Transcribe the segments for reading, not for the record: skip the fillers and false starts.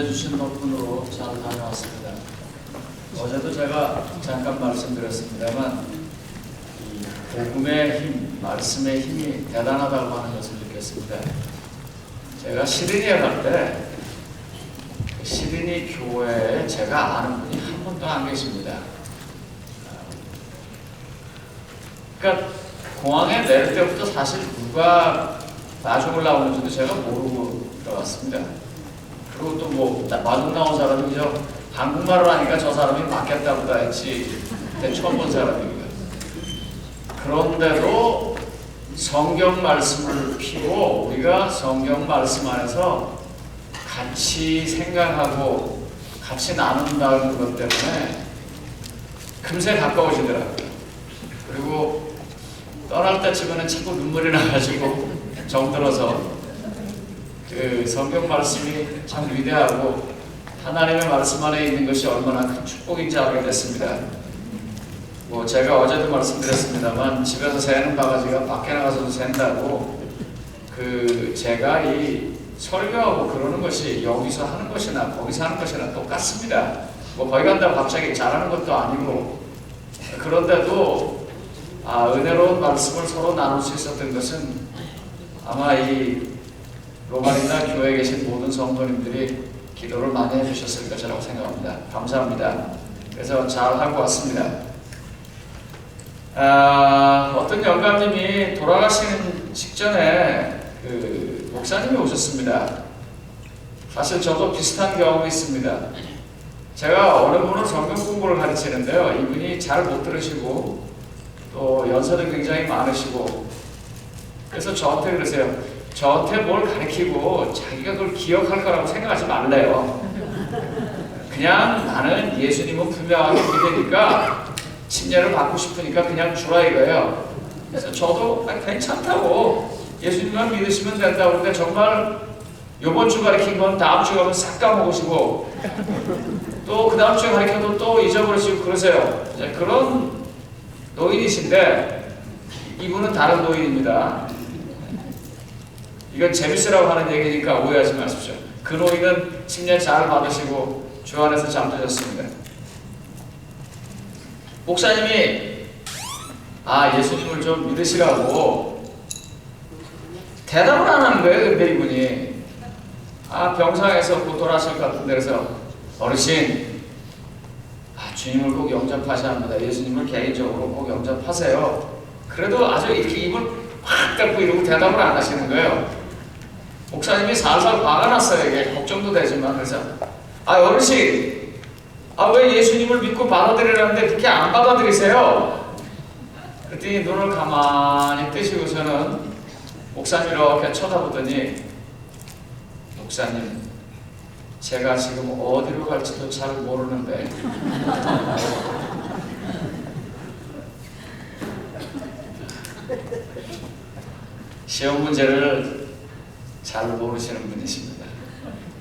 보내주신 덕분으로 잘 다녀왔습니다. 어제도 제가 잠깐 말씀드렸습니다만 이 복음의 힘, 말씀의 힘이 대단하다고 하는 것을 느꼈습니다. 제가 시드니에 갈 때 시드니 교회에 제가 아는 분이 한 분도 안 계십니다. 그러니까 공항에 내릴 때부터 사실 누가 나중을 나오는지도 제가 모르고 들어갔습니다. 그리고 또 뭐 마중 나온 사람이 한국말을 하니까 저 사람이 맞겠다 보다 했지 처음 본 사람입니다. 그런데도 성경 말씀을 피고 우리가 성경 말씀 안에서 같이 생각하고 같이 나눈다는 것 때문에 금세 가까워지더라고요. 그리고 떠날 때쯤에는 자꾸 눈물이 나가지고 정들어서 그 성경 말씀이 참 위대하고 하나님의 말씀 안에 있는 것이 얼마나 큰 축복인지 알게 됐습니다. 뭐 제가 어제도 말씀드렸습니다만 집에서 새는 바가지가 밖에 나가서도 샌다고 제가 이 설교하고 그러는 것이 여기서 하는 것이나 거기서 하는 것이나 똑같습니다. 뭐 거기 간다고 갑자기 잘하는 것도 아니고 그런데도 은혜로운 말씀을 서로 나눌 수 있었던 것은 아마 이 로마리나 교회에 계신 모든 성도님들이 기도를 많이 해주셨을 것이라고 생각합니다. 감사합니다. 그래서 잘하고 왔습니다. 어떤 영감님이 돌아가시는 직전에 목사님이 오셨습니다. 사실 저도 비슷한 경험이 있습니다. 제가 어느 분을 성경 공부를 가르치는데요. 이분이 잘 못 들으시고 또 연세도 굉장히 많으시고 그래서 저한테 그러세요. 저한테 뭘 가르치고 자기가 그걸 기억할 거라고 생각하지 말래요. 그냥 나는 예수님은 분명하게 믿으니까 침례를 받고 싶으니까 그냥 주라 이거예요. 그래서 저도 괜찮다고 예수님만 믿으시면 된다고 그러는데 정말 요번 주 가르친 건 다음 주 가면 싹 까먹으시고 또 그 다음 주에 가르쳐도 또 잊어버리시고 그러세요. 그런 노인이신데 이분은 다른 노인입니다. 이건 재밌으라고 하는 얘기니까 오해하지 마십시오. 그 노인은 침례 잘 받으시고 주 안에서 잠드셨습니다. 목사님이 예수님을 좀 믿으시라고 대답을 안 하는 거예요. 근데 이분이 병상에서 곧 돌아가실 것 같은데 그래서 어르신 주님을 꼭 영접하셔야 합니다. 예수님을 개인적으로 꼭 영접하세요. 그래도 아주 이렇게 입을 확 닫고 이러고 대답을 안 하시는 거예요. 목사님이 살살 화가 났어요. 이게 걱정도 되지만 그래서 어르신 왜 예수님을 믿고 받아들이라는데 그렇게 안 받아들이세요? 그랬더니 눈을 가만히 뜨시고서는 목사님 이렇게 쳐다보더니 목사님 제가 지금 어디로 갈지도 잘 모르는데 시험 문제를 잘 모르시는 분이십니다.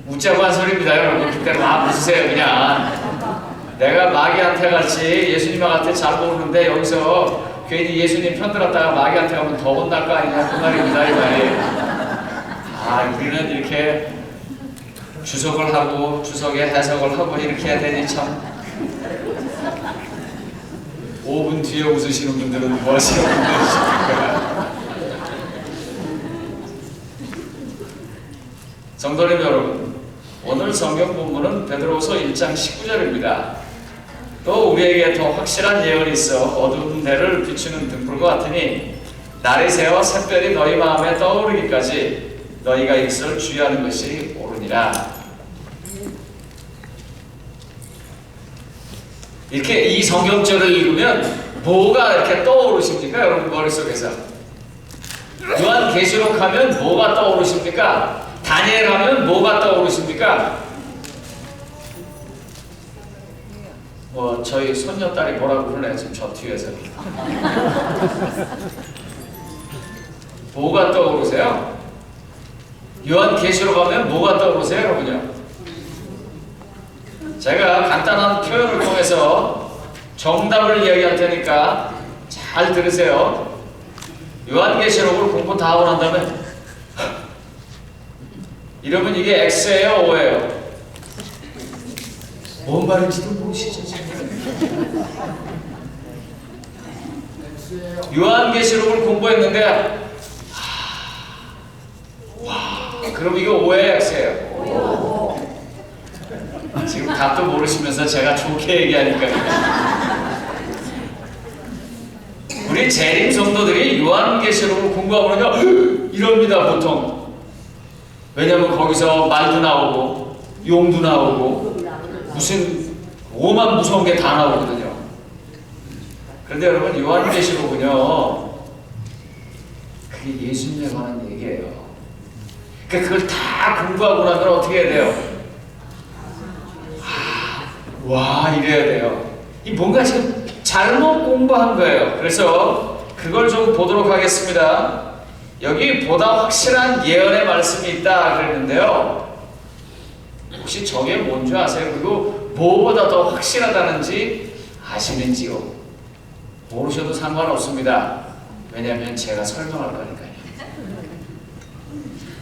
웃자고 한 소리입니다. 여러분 그때는 웃으세요. 그냥 내가 마귀한테 같이 예수님한테 잘 모르는데 여기서 괜히 예수님 편들었다가 마귀한테 가면 더 혼날 거 아니냐 그 말입니다. 이 말이 우리는 이렇게 주석을 하고 주석에 해석을 하고 이렇게 해야 되니 참 5분 뒤에 웃으시는 분들은 뭐 하시는 분들이십니까? 성도님 여러분, 오늘 성경 본문은 베드로후서 1장 19절입니다. 또 우리에게 더 확실한 예언이 있어 어두운 데를 비추는 등불과 같으니 날이 새어 샛별이 너희 마음에 떠오르기까지 너희가 이것을 주의하는 것이 옳으니라. 이렇게 이 성경절을 읽으면 뭐가 이렇게 떠오르십니까? 여러분 머릿속에서 요한계시록 하면 뭐가 떠오르십니까? 다니엘 하면 뭐가 떠오르십니까? 저희 손녀딸이 뭐라고 그러네요. 지금 저 뒤에서 뭐가 떠오르세요? 요한계시록 하면 뭐가 떠오르세요? 여러분요? 제가 간단한 표현을 통해서 정답을 이야기할 테니까 잘 들으세요. 요한계시록을 공부 다 하고 난 다음에 여러분 이게 X예요? O예요? 뭔 말인지도 모르시죠 지금. 요한계시록을 공부했는데 그럼 이거 오해의 약세예요. 지금 답도 모르시면서 제가 좋게 얘기하니까. 우리 재림 성도들이 요한계시록을 공부하면 이럽니다 보통. 왜냐면 거기서 말도 나오고 용도 나오고 무슨 오만 무서운 게 다 나오거든요. 그런데 여러분 요한계시록은요 그게 예수님에 관한 얘기예요. 그러니까 그걸 다 공부하고 나면 어떻게 해야 돼요? 와 이래야 돼요. 이 뭔가 지금 잘못 공부한 거예요. 그래서 그걸 좀 보도록 하겠습니다. 여기 보다 확실한 예언의 말씀이 있다 그랬는데요. 혹시 저게 뭔지 아세요? 그리고 뭐보다 더 확실하다는지 아시는지요? 모르셔도 상관없습니다. 왜냐하면 제가 설명할 거니까요.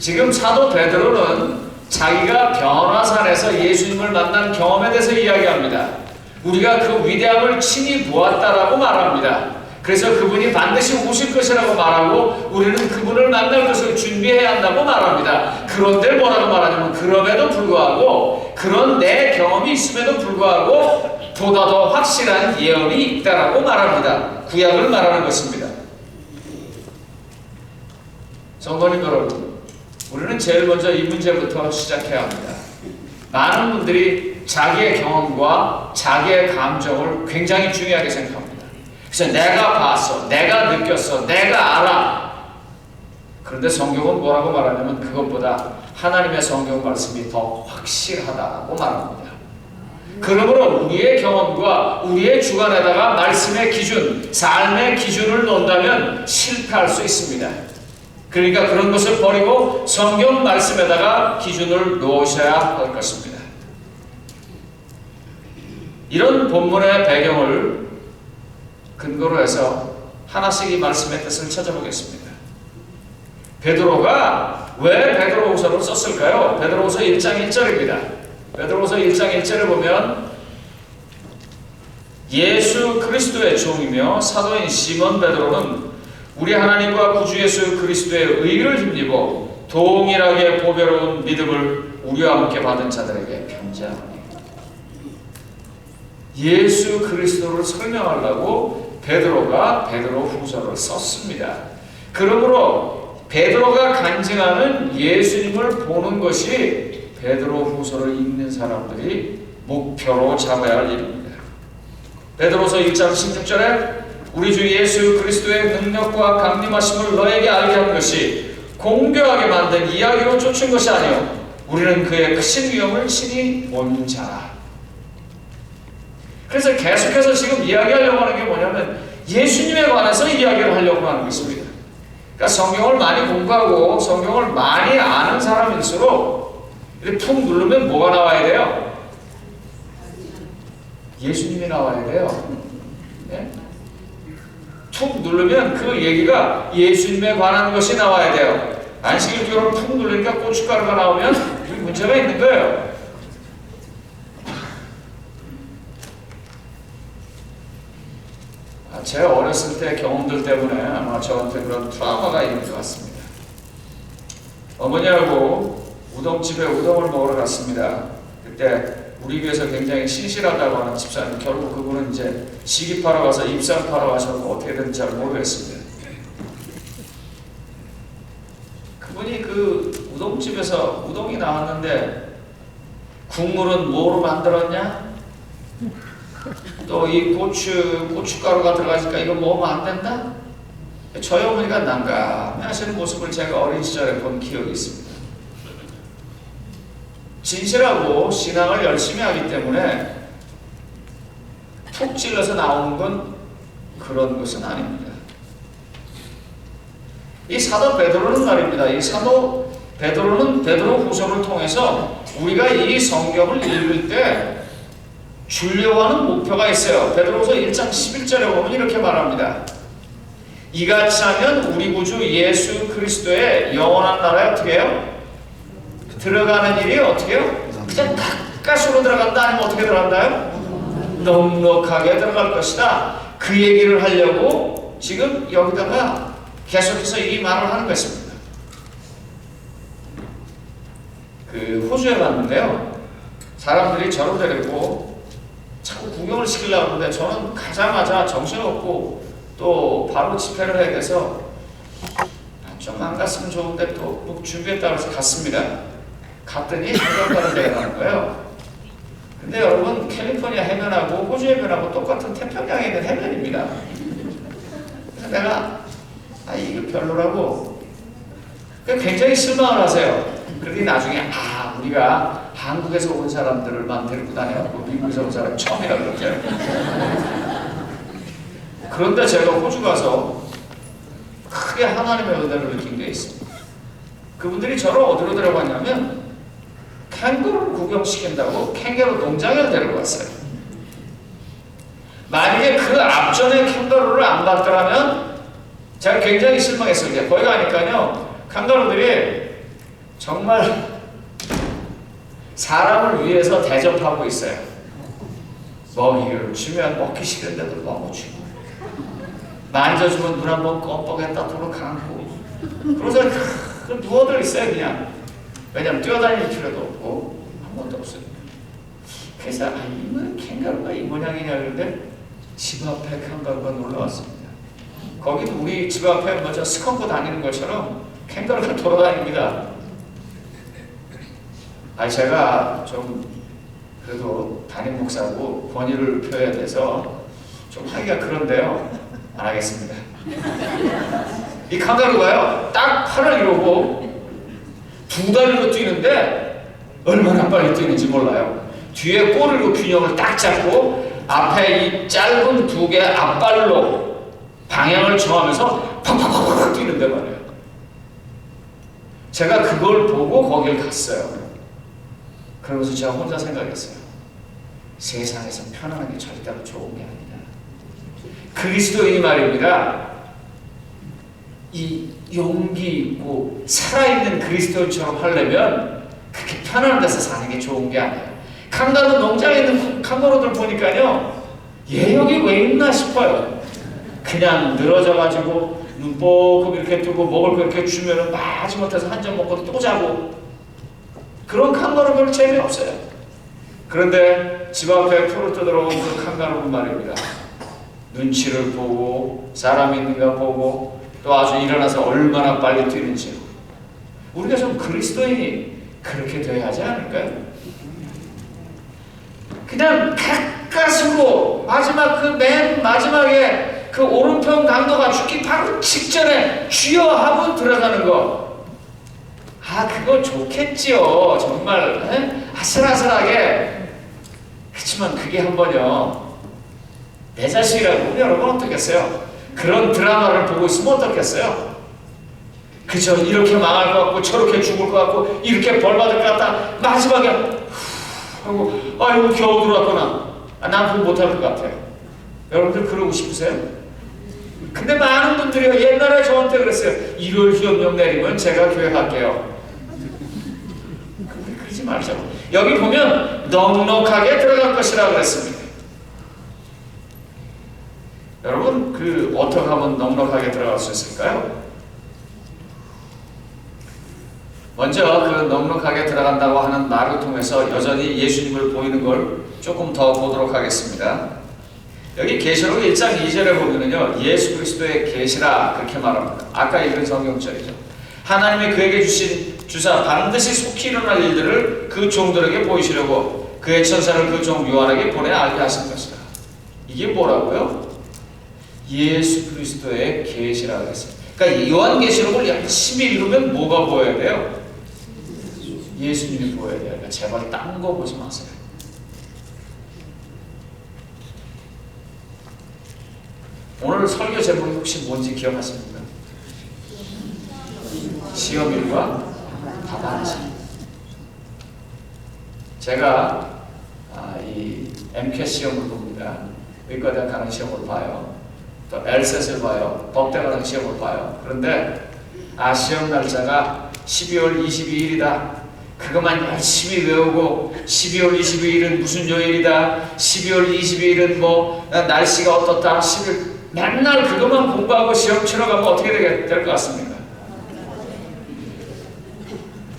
지금 사도 베드로는 자기가 변화산에서 예수님을 만난 경험에 대해서 이야기합니다. 우리가 그 위대함을 친히 보았다라고 말합니다. 그래서 그분이 반드시 오실 것이라고 말하고 우리는 그분을 만날 것을 준비해야 한다고 말합니다. 그런데 뭐라고 말하냐면 그럼에도 불구하고 그런 내 경험이 있음에도 불구하고 보다 더 확실한 예언이 있다라고 말합니다. 구약을 말하는 것입니다. 성도님 여러분, 우리는 제일 먼저 이 문제부터 시작해야 합니다. 많은 분들이 자기의 경험과 자기의 감정을 굉장히 중요하게 생각합니다. 그래서 내가 봤어, 내가 느꼈어, 내가 알아. 그런데 성경은 뭐라고 말하냐면 그것보다 하나님의 성경 말씀이 더 확실하다고 말합니다. 그러므로 우리의 경험과 우리의 주관에다가 말씀의 기준, 삶의 기준을 놓는다면 실패할 수 있습니다. 그러니까 그런 것을 버리고 성경 말씀에다가 기준을 놓으셔야 할 것입니다. 이런 본문의 배경을 근거로 해서 하나씩 이 말씀의 뜻을 찾아보겠습니다. 베드로가 왜 베드로후서를 썼을까요? 베드로후서 1장 1절입니다. 베드로후서 1장 1절을 보면 예수 그리스도의 종이며 사도인 시몬 베드로는 우리 하나님과 구주 예수 그리스도의 의를 힘입어 동일하게 보배로운 믿음을 우리와 함께 받은 자들에게 편지하노니. 예수 그리스도를 설명하려고 베드로가 베드로후서를 썼습니다. 그러므로 베드로가 간증하는 예수님을 보는 것이 베드로후서를 읽는 사람들이 목표로 잡아야 할 일입니다. 베드로서 1장 16절에 우리 주 예수 그리스도의 능력과 강림하심을 너에게 알게 한 것이 공교하게 만든 이야기로 쫓은 것이 아니요 우리는 그의 크신 위엄을 친히 본 자라. 그래서 계속해서 지금 이야기하려고 하는 게 뭐냐면 예수님에 관해서 이야기를 하려고 하는 것입니다. 그러니까 성경을 많이 공부하고 성경을 많이 아는 사람일수록 이렇게 푹 누르면 뭐가 나와야 돼요? 예수님이 나와야 돼요. 네? 툭 누르면 그 얘기가 예수님에 관한 것이 나와야 돼요. 안식일교를 푹 누르니까 고춧가루가 나오면 문제가 있는 거예요. 제 어렸을 때 경험들 때문에 아마 저한테 그런 트라우마가 있는 것 같습니다. 어머니하고 우동집에 우동을 먹으러 갔습니다. 그때 우리 교회에서 굉장히 신실하다고 하는 집사님, 결국 그분은 이제 시기파러 가서 입상파러 가셔서 어떻게 된지 잘 모르겠습니다. 그분이 그 우동집에서 우동이 나왔는데 국물은 뭐로 만들었냐? 또 이 고춧가루가 들어가니까 이거 먹으면 안 된다? 저희 어머니가 난감해 하시는 모습을 제가 어린 시절에 본 기억이 있습니다. 진실하고 신앙을 열심히 하기 때문에 툭 찔러서 나오는 건 그런 것은 아닙니다. 이 사도 베드로는 말입니다. 이 사도 베드로는 베드로후서를 통해서 우리가 이 성경을 읽을 때 주려고 하는 목표가 있어요. 베드로후서 1장 11절에 보면 이렇게 말합니다. 이같이 하면 우리 구주 예수 그리스도의 영원한 나라에 어떻게 해요? 들어가는 일이 어떻게 해요? 그냥 가까스로 들어간다 아니면 어떻게 들어간다요? 넉넉하게 들어갈 것이다. 그 얘기를 하려고 지금 여기다가 계속해서 이 말을 하는 것입니다. 그 호주에 갔는데요, 사람들이 저를 데리고 자꾸 구경을 시키려고 하는데 저는 가자마자 정신없고 또 바로 집회를 해야 돼서 좀 안 갔으면 좋은데 또 뭐 준비했다고 해서 갔습니다. 갔더니 해변가는 데가 가는 거예요. 근데 여러분, 캘리포니아 해변하고 호주 해변하고 똑같은 태평양에 있는 해변입니다. 그래서 내가 이거 별로라고 굉장히 실망을 하세요. 그러더니 나중에 우리가 한국에서 온 사람들만 데리고 다녀갖고 미국에서 온 사람이 처음이라 그러죠. 그런데 제가 호주 가서 크게 하나님의 은혜를 느낀 게 있습니다. 그분들이 저를 어디로 데려갔냐면 캥거루를 구경시킨다고 캥거루 농장에 데려갔어요. 만약에 그 앞전에 캥거루를 안 봤더라면 제가 굉장히 실망했어요. 거기 가니까요, 캥거루들이 정말 사람을 위해서 대접하고 있어요. 먹이를 주면 먹기 싫은데도 너무 주고, 만져주면 눈 한번 껌뻑했다 도로 감고, 그러서 누워들 있어요 그냥. 왜냐면 뛰어다닐 필요도 없고 아무것도 없으니까. 그래서 이 캥거루가 이 모양이냐 그런데 집 앞에 캥거루가 놀러왔습니다. 거기도 우리 집 앞에 먼저 스컹크 다니는 것처럼 캥거루가 돌아다닙니다. 제가 좀 그래도 담임 목사고 권위를 표해야 돼서 좀 하기가 그런데요, 안 하겠습니다. 이 캥거루가요, 딱 팔을 이러고 두 다리로 뛰는데 얼마나 빨리 뛰는지 몰라요. 뒤에 꼬리로 균형을 딱 잡고 앞에 이 짧은 두 개 앞발로 방향을 정하면서 팍팍팍팍 뛰는데 말이에요. 제가 그걸 보고 거길 갔어요. 그러면서 제가 혼자 생각했어요. 세상에서 편안한 게 절대로 좋은 게 아니다. 그리스도인이 말입니다, 이 용기 있고 살아있는 그리스도인처럼 하려면 그렇게 편안한 데서 사는 게 좋은 게 아니에요. 캥거루 농장에 있는 캥거루들 보니까요, 얘 여기 왜 있나 싶어요. 그냥 늘어져가지고 눈뽕 이렇게 뜨고 먹을 거 이렇게 주면은 마지못해서 한 점 먹고 또 자고, 그런 캥거루 별로 재미없어요. 그런데 집 앞에 풀을 뜯어온 그 캥거루는 말입니다, 눈치를 보고 사람이 있는가 보고 또 아주 일어나서 얼마나 빨리 뛰는지요. 우리가 좀 그리스도인이 그렇게 돼야 하지 않을까요? 그냥 가까스로 마지막 그 맨 마지막에 그 오른편 강도가 죽기 바로 직전에 주여 하고 들어가는 거, 그거 좋겠지요. 정말 아슬아슬하게. 그렇지만 그게 한번요, 내 자식이라고 여러분 어떻겠어요? 그런 드라마를 보고 있으면 어떻겠어요? 그저 이렇게 망할 것 같고 저렇게 죽을 것 같고 이렇게 벌받을 것 같다, 마지막에 하고 아이고 겨우 들어왔구나, 난 그거 못할 것 같아요. 여러분들 그러고 싶으세요? 근데 많은 분들이요, 옛날에 저한테 그랬어요. 1월 휴업령 내리면 제가 교회 갈게요. 그러지 말죠. 여기 보면 넉넉하게 들어갈 것이라고 그랬습니다. 여러분, 어떻게 하면 넉넉하게 들어갈 수 있을까요? 먼저 그 넉넉하게 들어간다고 하는 말을 통해서 여전히 예수님을 보이는 걸 조금 더 보도록 하겠습니다. 여기 계시록 1장 2절에 보면은요, 예수 그리스도의 계시라 그렇게 말합니다. 아까 읽은 성경절이죠. 하나님이 그에게 주사 반드시 속히 일어날 일들을 그 종들에게 보이시려고 그의 천사를 그 종 요한에게 보내 알게 하신 것이다. 이게 뭐라고요? 예수 그리스도의 계시라고 했습니다. 그러니까 요한계시록을 열심히 읽으면 뭐가 보여야 돼요? 예수님이 보여야 돼요. 그러니까 제발 딴 거 보지 마세요. 오늘 설교 제목이 혹시 뭔지 기억하십니까? 시험일과 답안지. 제가 이 MCAT 시험을 봅니다. 의과대학 가는 시험을 봐요. 또 LSAT을 봐요. 법대 가는 시험을 봐요. 그런데 시험 날짜가 12월 22일이다. 그것만 열심히 외우고 12월 22일은 무슨 요일이다, 12월 22일은 뭐 날씨가 어떻다, 10일 맨날 그것만 공부하고 시험 치러 가면 어떻게 될 것 같습니까?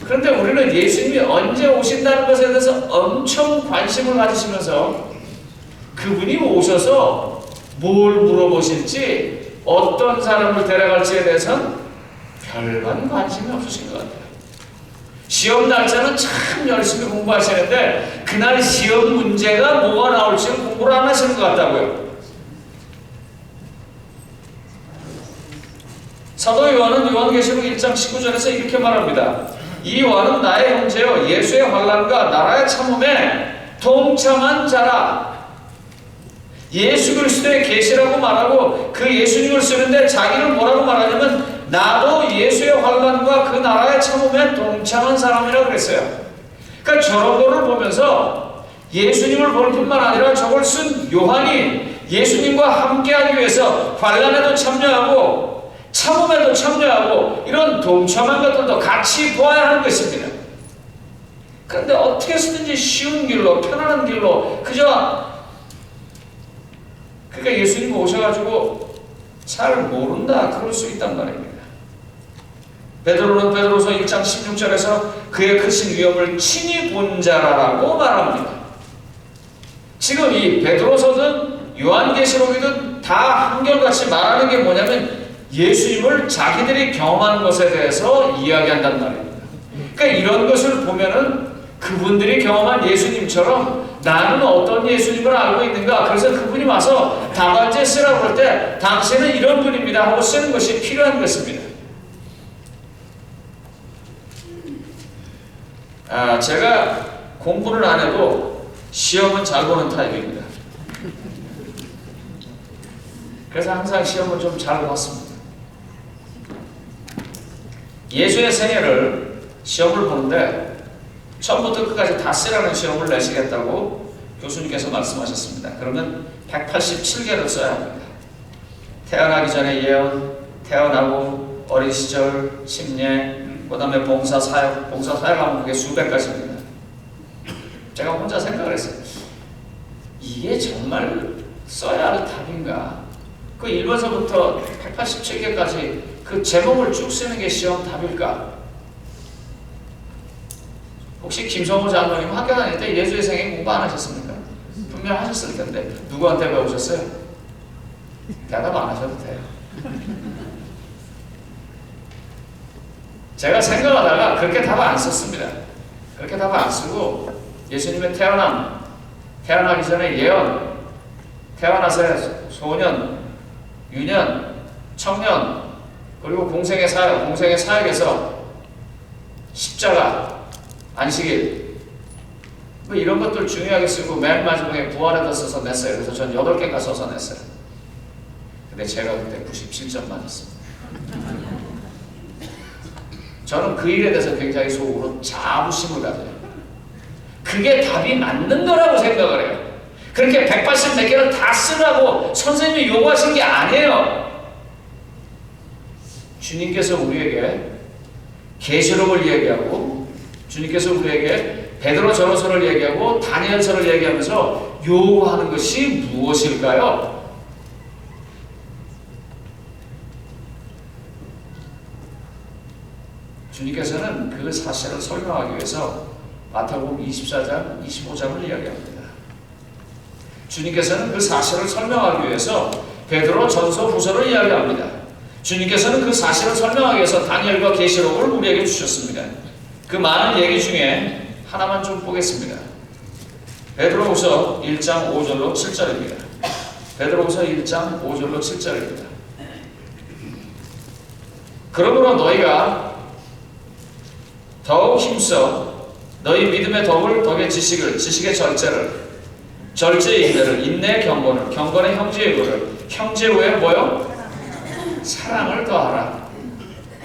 그런데 우리는 예수님이 언제 오신다는 것에 대해서 엄청 관심을 가지시면서 그분이 오셔서 뭘 물어보실지, 어떤 사람을 데려갈지에 대해서는 별반 관심이 없으신 것 같아요. 시험 날짜는 참 열심히 공부하시는데 그날 시험 문제가 뭐가 나올지 공부를 안 하시는 것 같다고요. 사도 요한은 요한계시록 1장 19절에서 이렇게 말합니다. 이 요한은 나의 형제여 예수의 환난과 나라의 참음에 동참한 자라. 예수 그리스도의 계시라고 말하고 그 예수님을 쓰는데 자기를 뭐라고 말하냐면 나도 예수의 환난과 그 나라의 참음에 동참한 사람이라고 그랬어요. 그러니까 저런 거를 보면서 예수님을 볼 뿐만 아니라 저걸 쓴 요한이 예수님과 함께하기 위해서 환난에도 참여하고 참음에도 참여하고 이런 동참한 것들도 같이 보아야 하는 것입니다. 그런데 어떻게 해서든지 쉬운 길로, 편안한 길로 그러니까 예수님 오셔가지고 잘 모른다 그럴 수 있단 말입니다. 베드로는 베드로서 1장 16절에서 그의 크신 위엄을 친히 본 자라고 말합니다. 지금 이 베드로서든 요한계시록이든 다 한결같이 말하는 게 뭐냐면 예수님을 자기들이 경험한 것에 대해서 이야기한단 말입니다. 그러니까 이런 것을 보면은 그분들이 경험한 예수님처럼 나는 어떤 예수님을 알고 있는가, 그래서 그분이 와서 답안지 쓰라고 할 때 당신은 이런 분입니다 하고 쓰는 것이 필요한 것입니다. 제가 공부를 안 해도 시험은 잘 보는 타입입니다. 그래서 항상 시험을 좀 잘 봤습니다. 예수의 생애를 시험을 보는데 처음부터 끝까지 다 쓰라는 시험을 내시겠다고 교수님께서 말씀하셨습니다. 그러면 187개를 써야 합니다. 태어나기 전에 예언, 태어나고 어린 시절, 심례, 그 다음에 봉사사역 하면 그게 수백 가지입니다. 제가 혼자 생각을 했어요. 이게 정말 써야 할 답인가? 그 1번서부터 187개까지 그 제목을 쭉 쓰는 게 시험 답일까? 혹시 김성호 장로님 학교 다닐 때 예수의 생애 공부 안 하셨습니까? 분명 하셨을 텐데 누구한테 배우셨어요? 대답 안 하셔도 돼요. 제가 생각하다가 그렇게 답을 안 썼습니다. 그렇게 답을 안 쓰고 예수님의 태어남, 태어나기 전에 예언, 태어나서 소년, 유년, 청년, 그리고 공생의 사역에서 십자가, 안식일 뭐 이런 것들 중요하게 쓰고 맨 마지막에 부활에다 써서 냈어요. 그래서 전 8개가 써서 냈어요. 근데 제가 그때 97점 맞았습니다. 저는 그 일에 대해서 굉장히 속으로 자부심을 가져요. 그게 답이 맞는 거라고 생각을 해요. 그렇게 180 몇 개를 다 쓰라고 선생님이 요구하신 게 아니에요. 주님께서 우리에게 계시록을 얘기하고 주님께서 우리에게 베드로전서를 얘기하고 다니엘서를 얘기하면서 요구하는 것이 무엇일까요? 주님께서는 그 사실을 설명하기 위해서 마태복음 24장, 25장을 이야기합니다. 주님께서는 그 사실을 설명하기 위해서 베드로전서 후서를 이야기합니다. 주님께서는 그 사실을 설명하기 위해서 다니엘과 계시록을 우리에게 주셨습니다. 그 많은 얘기 중에 하나만 좀 보겠습니다. 베드로후서 1장 5절로 7절입니다. 베드로후서 1장 5절로 7절입니다. 그러므로 너희가 더욱 힘써 너희 믿음의 덕을 지식을, 지식의 절제의 인내를, 인내의 경건을, 경건의 형제의 의를, 형제 후에 뭐요? 사랑을 더하라.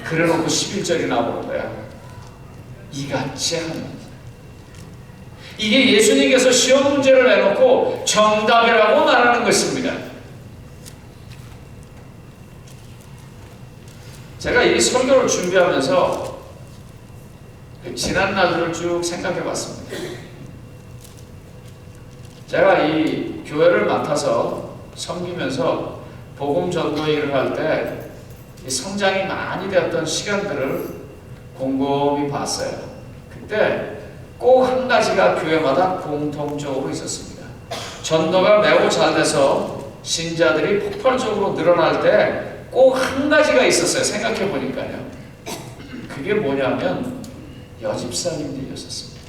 그래놓고 11절이 나오는 거야. 이같이 하는. 이게 예수님께서 시험 문제를 내놓고 정답이라고 말하는 것입니다. 제가 이 설교를 준비하면서 지난 날들을 쭉 생각해 봤습니다. 제가 이 교회를 맡아서 섬기면서 복음 전도 일을 할 때 성장이 많이 되었던 시간들을 곰곰이 봤어요. 그때 꼭 한 가지가 교회마다 공통적으로 있었습니다. 전도가 매우 잘 돼서 신자들이 폭발적으로 늘어날 때 꼭 한 가지가 있었어요. 생각해 보니까요. 그게 뭐냐면 여집사님들이었습니다.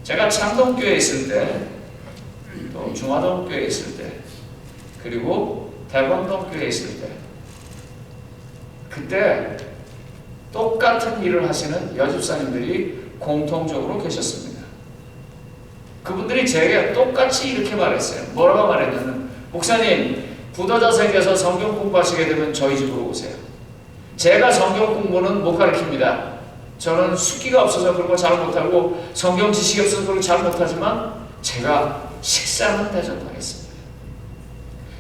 제가 창동교회에 있을 때, 또 중화동교회에 있을 때, 그리고 대관동교회에 있을 때, 그때 똑같은 일을 하시는 여집사님들이 공통적으로 계셨습니다. 그분들이 제게 똑같이 이렇게 말했어요. 뭐라고 말했냐면, 목사님, 부도자생겨서 성경 공부하시게 되면 저희 집으로 오세요. 제가 성경 공부는 못 가르칩니다. 저는 숙기가 없어서 그런 거 잘 못하고 성경 지식이 없어서 그런 거 잘 못하지만 제가 식사는 대접하겠습니다.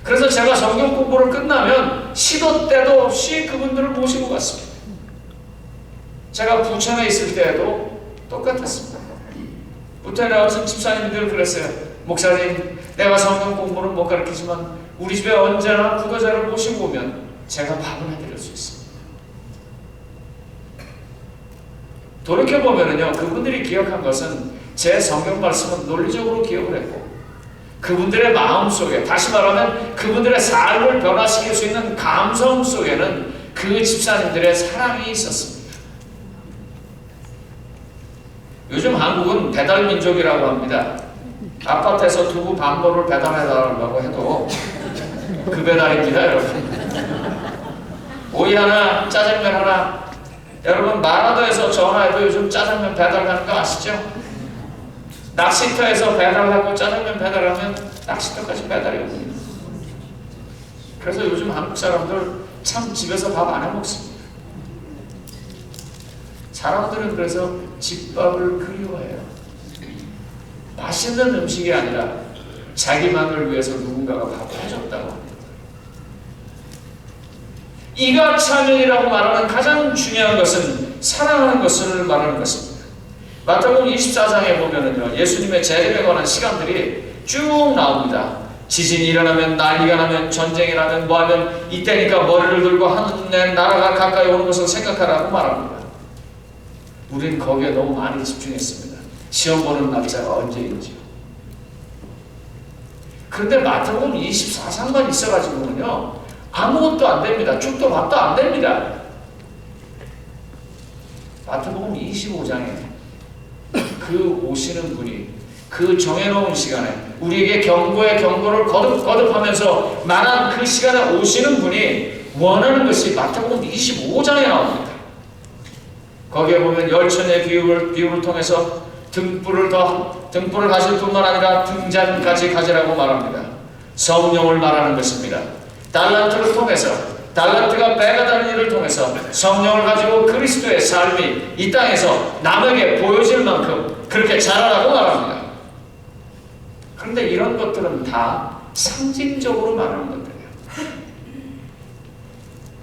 그래서 제가 성경 공부를 끝나면 시도 때도 없이 그분들을 모시고 갔습니다. 제가 부천에 있을 때에도 똑같았습니다. 부천에 와서 집사님들 그랬어요. 목사님, 내가 성경 공부는 못 가르치지만 우리 집에 언제나 부도자를 모시고 오면 제가 밥을 해드릴 수 있습니다. 돌이켜보면요, 그분들이 기억한 것은 제 성경 말씀은 논리적으로 기억을 했고, 그분들의 마음 속에, 다시 말하면 그분들의 삶을 변화시킬 수 있는 감성 속에는 그 집사님들의 사랑이 있었습니다. 요즘 한국은 배달민족이라고 합니다. 아파트에서 두부 반보를 배달해달라고 해도 그 배달입니다, 여러분. 오이 하나, 짜장면 하나. 여러분, 마라도에서 전화해도 요즘 짜장면 배달하는 거 아시죠? 낚시터에서 배달하고 짜장면 배달하면 낚시터까지 배달이 옵니다. 그래서 요즘 한국 사람들 참 집에서 밥 안 해 먹습니다. 사람들은 그래서 집밥을 그리워해요. 맛있는 음식이 아니라 자기만을 위해서 누군가가 밥을 해줬다고 합니다. 이가 참여이라고 말하는 가장 중요한 것은 사랑하는 것을 말하는 것입니다. 마태복음 24장에 보면은요, 예수님의 재림에 관한 시간들이 쭉 나옵니다. 지진이 일어나면, 난리가 나면, 전쟁이 나면, 뭐하면 이때니까 머리를 들고 하늘의 나라가 가까이 오는 것을 생각하라고 말합니다. 우린 거기에 너무 많이 집중했습니다. 시험 보는 날짜가 언제인지요. 그런데 마태복음 24장만 있어가지고는요, 아무것도 안 됩니다. 죽도 밥도 안 됩니다. 마태복음 25장에 그 오시는 분이 그 정해놓은 시간에 우리에게 경고의 경고를 거듭하면서 말한 그 시간에 오시는 분이 원하는 것이 마태복음 25장에 나옵니다. 거기에 보면 열천의 비유를 통해서 등불을 가질 뿐만 아니라 등잔까지 가지라고 말합니다. 성령을 말하는 것입니다. 달란트를 통해서, 달란트가 배가 다는 일을 통해서 성령을 가지고 그리스도의 삶이 이 땅에서 남에게 보여질 만큼 그렇게 자라라고 말합니다. 그런데 이런 것들은 다 상징적으로 말하는 것들이에요.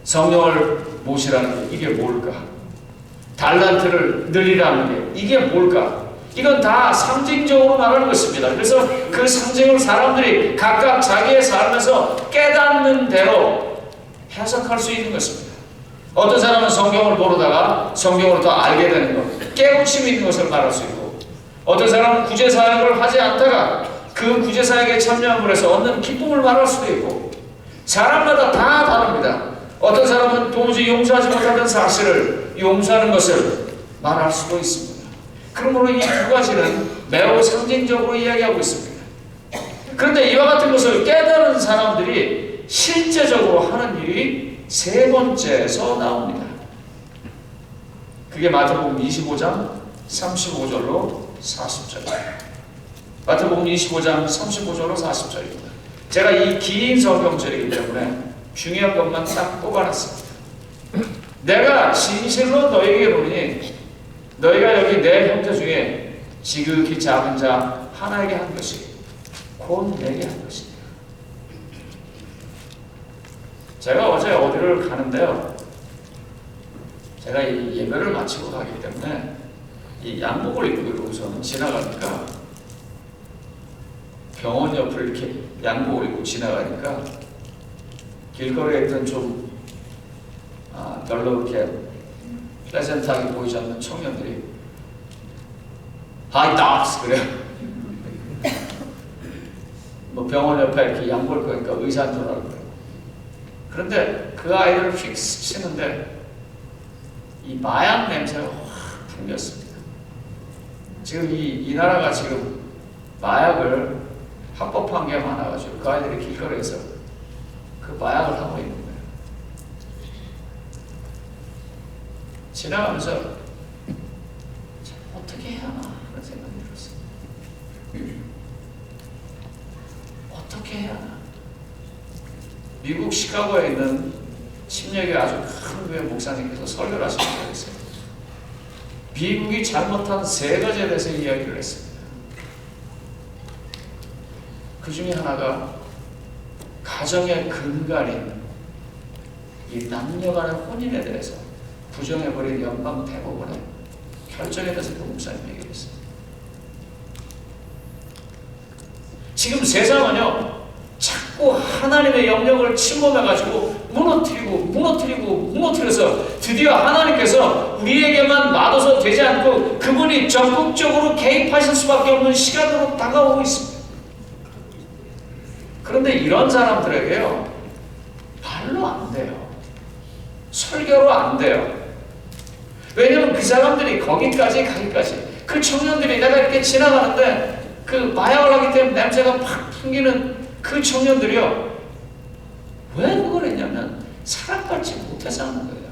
성령을 모시라는 게 이게 뭘까? 달란트를 늘리라는 게 이게 뭘까? 이건 다 상징적으로 말하는 것입니다. 그래서 그 상징을 사람들이 각각 자기의 삶에서 깨닫는 대로 해석할 수 있는 것입니다. 어떤 사람은 성경을 모르다가 성경을 더 알게 되는 것, 깨우침이 있는 것을 말할 수 있고, 어떤 사람은 구제사역을 하지 않다가 그 구제사역에 참여함으로 해서 얻는 기쁨을 말할 수도 있고, 사람마다 다 다릅니다. 어떤 사람은 도무지 용서하지 못하는 사실을 용서하는 것을 말할 수도 있습니다. 그러므로 이 두 가지는 매우 상징적으로 이야기하고 있습니다. 그런데 이와 같은 것을 깨달은 사람들이 실제적으로 하는 일이 세 번째에서 나옵니다. 그게 마태복음 25장 35절로 40절입니다. 마태복음 25장 35절로 40절입니다. 제가 이 긴 성경절이기 때문에 중요한 것만 딱 뽑아놨습니다. 내가 진실로 너에게 이르노니 너희가 여기 내 형제 중에 지극히 작은 자 하나에게 한 것이 곧 내게 한 것이다. 제가 어제 어디를 가는데요, 제가 이 예배를 마치고 가기 때문에 이 양복을 입고 우선 지나가니까 병원 옆을 이렇게 양복을 입고 지나가니까 길거리에 있던 좀 별로 그렇게 플레센트하게 보이지 않는 청년들이 하이 닥스 그래요. 뭐 병원 옆에 이렇게 양복을 입고 가니까 의사인 줄 알고요. 그런데 그 아이를 휙 스치는데 이 마약 냄새가 확 풍겼습니다. 지금 이 나라가 지금 마약을 합법화한 게 많아가지고 그 아이들이 길거리에서 그 마약을 하고 있는 거예요. 지나가면서 어떻게 해야 하나 그런 생각이 들었어요. 어떻게 해야 하나. 미국 시카고에 있는 침례교회 아주 큰 교회 목사님께서 설교를 하신 적이 있어요. 미국이 잘못한 3가지에 대해서 이야기를 했습니다. 그 중에 하나가 가정의 근간인 이 남녀 간의 혼인에 대해서 부정해버린 연방 대법원의 결정에 대해서 그 목사님이 얘기했어요. 지금 세상은요 자꾸 하나님의 영역을 침범해가지고 무너뜨려서 드디어 하나님께서 우리에게만 놔둬서 되지 않고 그분이 적극적으로 개입하실 수밖에 없는 시간으로 다가오고 있습니다. 그런데 이런 사람들에게요 말로 안 돼요. 설교로 안 돼요. 왜냐면 그 사람들이 거기까지 가기까지 그 청년들이 내가 이렇게 지나가는데 그 마약을 하기 때문에 냄새가 팍 풍기는 그 청년들이요 왜 그걸 했냐면 사랑받지 못해서 하는 거예요.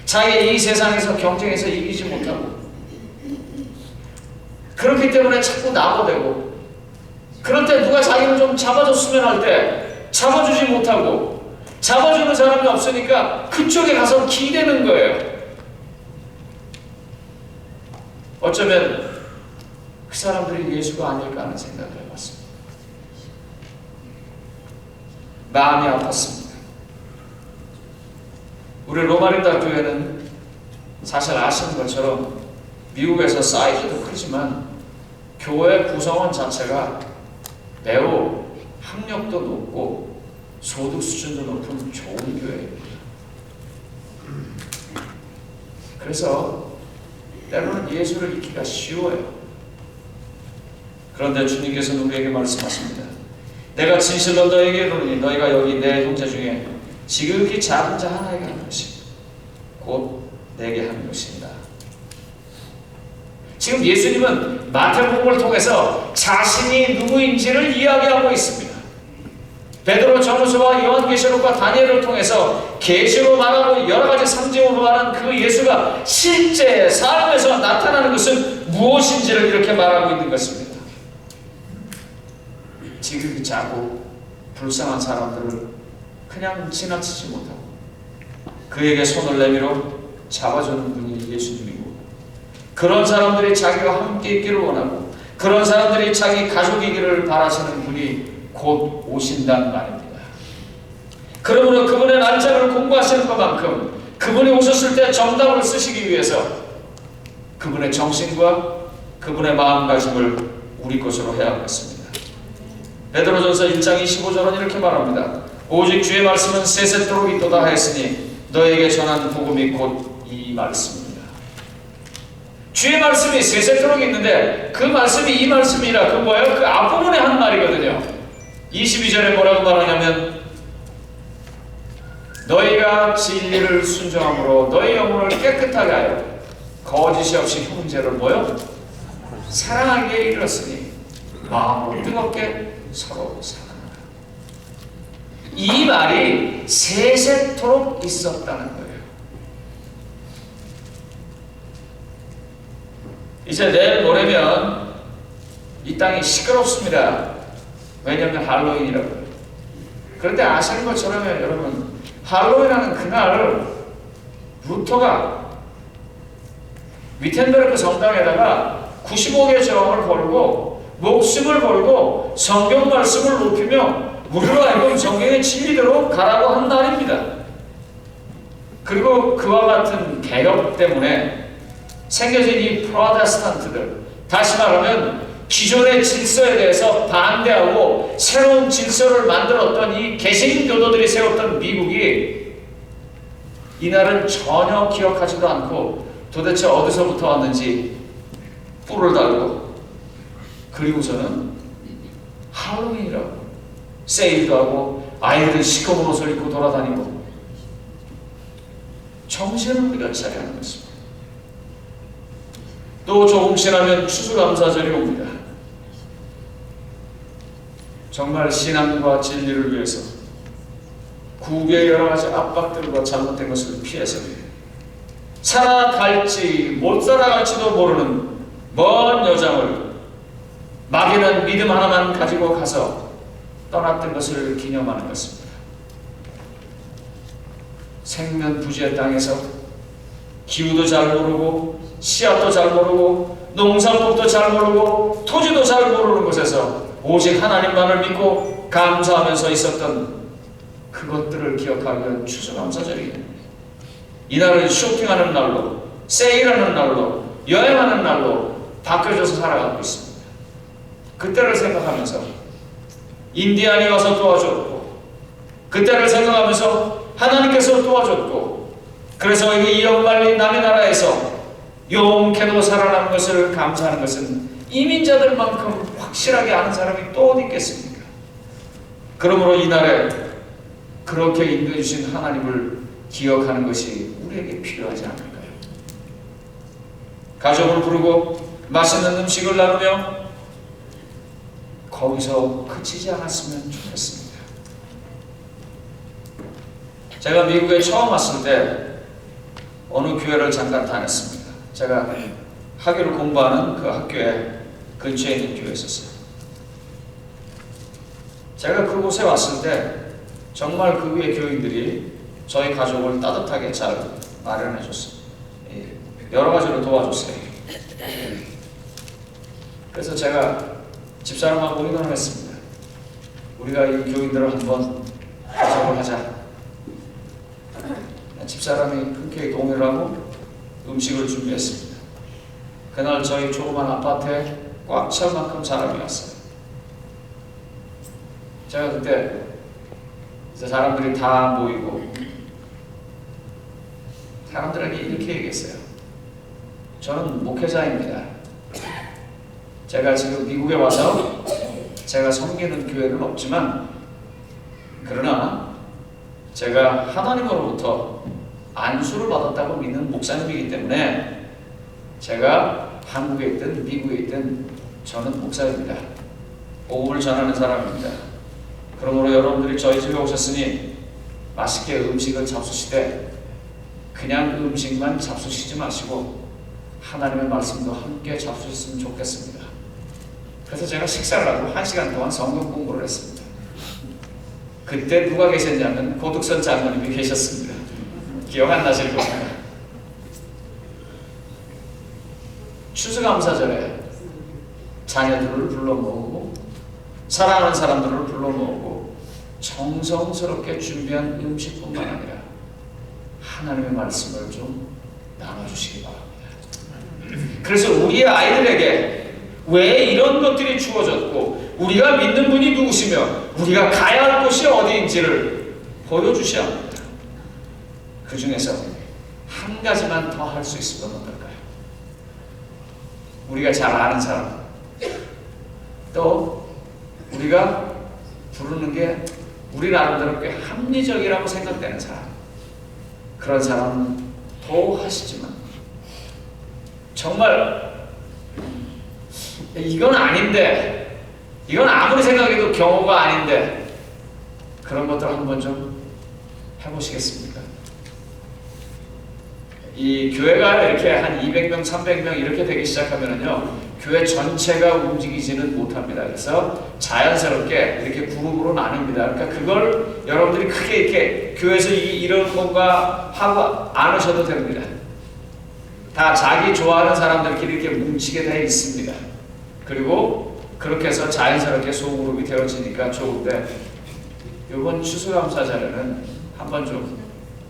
자기 이 세상에서 경쟁에서 이기지 못하고 그렇기 때문에 자꾸 나고되고 그럴 때 누가 자기를 좀 잡아줬으면 할 때 잡아주지 못하고 잡아주는 사람이 없으니까 그쪽에 가서 기대는 거예요. 어쩌면 그 사람들이 예수가 아닐까 하는 생각을 해봤습니다. 마음이 아팠습니다. 우리 로마린다 교회는 사실 아시는 것처럼 미국에서 사이즈도 크지만 교회 구성원 자체가 매우 학력도 높고 소득 수준도 높은 좋은 교회입니다. 그래서 때로는 예수를 잊기가 쉬워요. 그런데 주님께서는 우리에게 말씀하십니다. 내가 진실로 너에게 이르노니 너희가 여기 내 형제 중에 지극히 작은 자 하나에게 한 것이 곧 내게 한 것입니다. 지금 예수님은 마태복음을 통해서 자신이 누구인지를 이야기하고 있습니다. 베드로, 전후서와 요한계시록과 다니엘을 통해서 계시로 말하고 여러 가지 상징으로 말하는 그 예수가 실제 삶에서 나타나는 것은 무엇인지를 이렇게 말하고 있는 것입니다. 지극히 작고 불쌍한 사람들을 그냥 지나치지 못하고 그에게 손을 내밀어 잡아주는 분이 예수님이고 그런 사람들이 자기와 함께 있기를 원하고 그런 사람들이 자기 가족이기를 바라시는 분이 곧 오신다는 말입니다. 그러므로 그분의 날짜를 공부하시는 것만큼 그분이 오셨을 때 정답을 쓰시기 위해서 그분의 정신과 그분의 마음가짐을 우리 것으로 해야 하겠습니다. 베드로전서 1장 25절은 이렇게 말합니다. 오직 주의 말씀은 세세토록 있도다 하였으니 너에게 전한 복음이 곧 이 말씀입니다. 주의 말씀이 세세토록 있는데 그 말씀이 이 말씀이라 그 뭐예요? 그 앞부분에 한 말이거든요. 22절에 뭐라고 말하냐면 너희가 진리를 순종함으로 너희 영혼을 깨끗하게 하여 거짓이 없이 형제를 뭐요? 사랑하기에 이르렀으니 마음으로 뜨겁게 서로 사랑하라. 이 말이 세세토록 있었다는 거예요. 이제 내일 모레면 이 땅이 시끄럽습니다. 왜냐하면 할로윈이라고. 그런데 아시는 것처럼 여러분 할로윈하는 그날 루터가 위텐베르크 성당에다가 95개 저항을 걸고 목숨을 걸고 성경 말씀을 높이며 우리로 하여금 성경의 진리대로 가라고 한 날입니다. 그리고 그와 같은 개혁 때문에 생겨진 이 프로테스탄트들, 다시 말하면 기존의 질서에 대해서 반대하고 새로운 질서를 만들었던 이 개신교도들이 세웠던 미국이 이날은 전혀 기억하지도 않고 도대체 어디서부터 왔는지 뿔을 달고, 그리고서는 할로윈이라고 세일도 하고 아이들은 시커먼 옷을 입고 돌아다니고 정신을 우리가 차려야 하는 것입니다. 또 조금 지나면 추수감사절이 옵니다. 정말 신앙과 진리를 위해서 국의 여러 가지 압박들과 잘못된 것을 피해서 살아갈지 못 살아갈지도 모르는 먼 여정을 막연한 믿음 하나만 가지고 가서 떠났던 것을 기념하는 것입니다. 생면부지의 땅에서 기후도 잘 모르고 씨앗도 잘 모르고 농사법도 잘 모르고 토지도 잘 모르는 곳에서 오직 하나님만을 믿고 감사하면서 있었던 그것들을 기억하기 위한 추수감사절이에요. 이날을 쇼핑하는 날로, 세일하는 날로, 여행하는 날로 바뀌어져서 살아가고 있습니다. 그때를 생각하면서 인디안이 와서 도와줬고, 그때를 생각하면서 하나님께서 도와줬고, 그래서 이 연말린 남의 나라에서 용케도 살아남은 것을 감사하는 것은 이민자들만큼 확실하게 아는 사람이 또 어디 있겠습니까? 그러므로 이날에 그렇게 인도해 주신 하나님을 기억하는 것이 우리에게 필요하지 않을까요? 가족을 부르고 맛있는 음식을 나누며 거기서 그치지 않았으면 좋겠습니다. 제가 미국에 처음 왔을 때 어느 교회를 잠깐 다녔습니다. 제가 학위를 공부하는 그 학교에 근처에 있는 교회에 있었어요. 제가 그곳에 왔을 때 정말 그 교회 교인들이 저희 가족을 따뜻하게 잘 마련해 줬어요. 여러 가지로 도와줬어요. 그래서 제가 집사람하고 의논을 했습니다. 우리가 이 교인들을 한번 가족을 하자. 집사람이 흔쾌히 동의를 하고 음식을 준비했습니다. 그날 저희 조그만 아파트에 꽉 찰 만큼 사람이 왔어요. 제가 그때 사람들이 다 모이고 사람들에게 이렇게 얘기했어요. 저는 목회자입니다. 제가 지금 미국에 와서 제가 섬기는 교회는 없지만, 그러나 제가 하나님으로부터 안수를 받았다고 믿는 목사님이기 때문에 제가 한국에 있든 미국에 있든 저는 목사입니다. 복음을 전하는 사람입니다. 그러므로 여러분들이 저희 집에 오셨으니 맛있게 음식을 잡수시되 그냥 그 음식만 잡수시지 마시고 하나님의 말씀도 함께 잡수셨으면 좋겠습니다. 그래서 제가 식사를 하고 1시간 동안 성경 공부를 했습니다. 그때 누가 계셨냐면 고득선 장로님이 계셨습니다. 기억 안 나실 겁니다. 추수감사절에 자녀들을 불러 모으고 사랑하는 사람들을 불러 모으고 정성스럽게 준비한 음식뿐만 아니라 하나님의 말씀을 좀 나눠주시기 바랍니다. 그래서 우리의 아이들에게 왜 이런 것들이 주어졌고 우리가 믿는 분이 누구시며 우리가 가야 할 곳이 어디인지를 보여주셔야 합니다. 그 중에서 한 가지만 더 할 수 있으면 어떨까요? 우리가 잘 아는 사람, 또 우리가 부르는 게 우리 나름대로 꽤 합리적이라고 생각되는 사람, 그런 사람은 더 하시지만 정말 이건 아닌데, 이건 아무리 생각해도 경우가 아닌데, 그런 것들 한번 좀 해보시겠습니까? 이 교회가 이렇게 한 200명, 300명 이렇게 되기 시작하면은요, 교회 전체가 움직이지는 못합니다. 그래서 자연스럽게 이렇게 그룹으로 나뉩니다. 그러니까 그걸 여러분들이 크게 이렇게 교회에서 이런 건가 하고 안 하셔도 됩니다. 다 자기 좋아하는 사람들끼리 이렇게 뭉치게 되어 있습니다. 그리고 그렇게 해서 자연스럽게 소그룹이 되어지니까 좋은데, 이번 추수감사절에는 한번 좀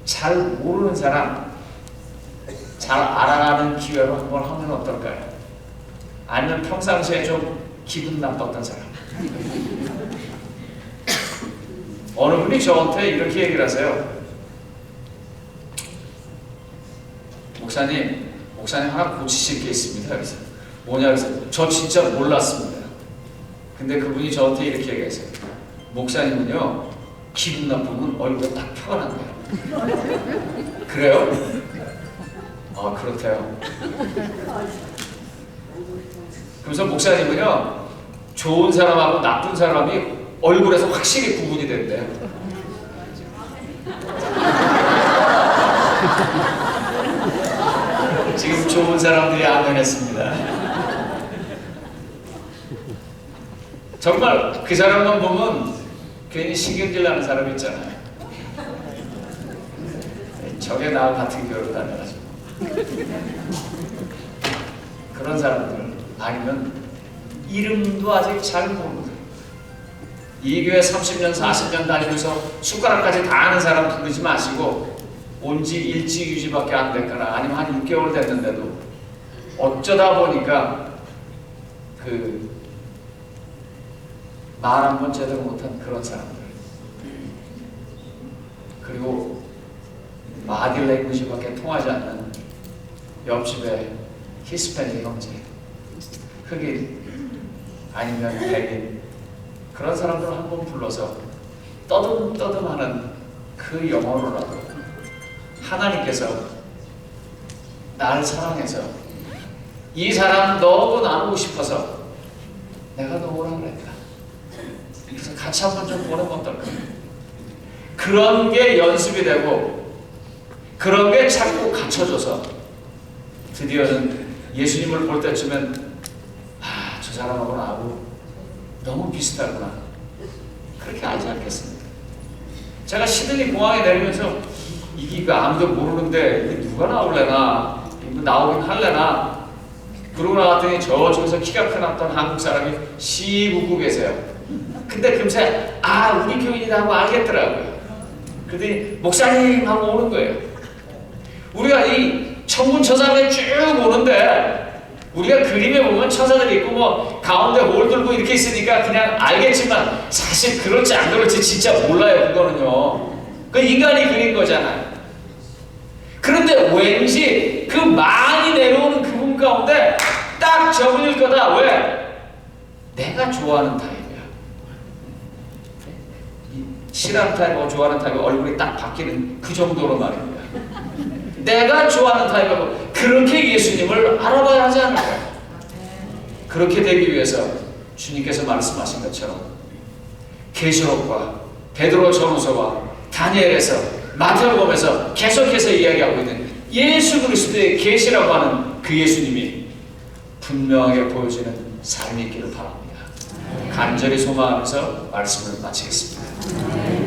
잘 모르는 사람, 잘 알아가는 기회로 한번 하면 어떨까요? 아니면 평상시에 좀 기분 나빴던 사람. 어느 분이 저한테 이렇게 얘기를 하세요. 목사님 하나 고치실 게 있습니다. 그래서 뭐냐 그래서 저 진짜 몰랐습니다. 근데 그분이 저한테 이렇게 얘기했어요. 목사님은요 기분 나쁘면 얼굴에 딱 표가 난대요. 그래요? 아 그렇대요. 그래서 목사님은요 좋은 사람하고 나쁜 사람이 얼굴에서 확실히 구분이 된대요. 지금 좋은 사람들이 아멘했습니다. 정말 그 사람만 보면 괜히 신경질 나는 사람 있잖아요. 저게 나 같은 교회로 다녀가지고 그런 사람들 아니면 이름도 아직 잘 모르고 이 교회 30년 40년 다니면서 숟가락까지 다 아는 사람 부르지 마시고 온지 일지 유지밖에 안 됐거나 아니면 한 6개월 됐는데도 어쩌다 보니까 그 말 한 번 제대로 못한 그런 사람들 그리고 바디 랭귀지밖에 통하지 않는 옆집에 히스패닉 형제 흑인 아니면 백인 그런 사람들을 한번 불러서 떠듬떠듬하는 그 영어로라도 하나님께서 나를 사랑해서 이 사람 너무 나누고 싶어서 내가 너 오라 그랬다. 그래서 같이 한번 좀 보내면 어떨까? 그런 게 연습이 되고 그런 게 자꾸 갖춰져서 드디어는 예수님을 볼 때쯤엔 저 사람하고 나하고 너무 비슷하구나 그렇게 알지 않겠습니까? 제가 시드니 공항에 내리면서 이게 아무도 모르는데 이게 누가 나올래나 이거 나오긴 할래나 그러고 나왔더니 저쪽에서 키가 큰 어떤 한국 사람이 씩 웃고 계세요. 근데 금세 우리 교인이다 하고 알겠더라고요. 그러더니 목사님 하고 오는 거예요. 우리가 이 천군 천사에 쭉 오는데 우리가 그림에 보면 천사들이 있고 뭐 가운데 홀 들고 이렇게 있으니까 그냥 알겠지만 사실 그럴지 안 그럴지 진짜 몰라요. 그거는요. 그 인간이 그린 거잖아요. 그런데 왠지 그 많이 내려오는 그분 가운데 딱 저분일 거다. 왜? 내가 좋아하는 타입이야. 싫어하는 타입하고 좋아하는 타입이 얼굴이 딱 바뀌는 그 정도로 말입니다. 내가 좋아하는 타입하고 그렇게 예수님을 알아봐야 하지 않을까요? 그렇게 되기 위해서 주님께서 말씀하신 것처럼 계시록과 베드로 전후서와 다니엘에서 마태복음에서 계속해서 이야기하고 있는 예수 그리스도의 계시라고 하는 그 예수님이 분명하게 보여지는 삶이 있기를 바랍니다. 간절히 소망하면서 말씀을 마치겠습니다.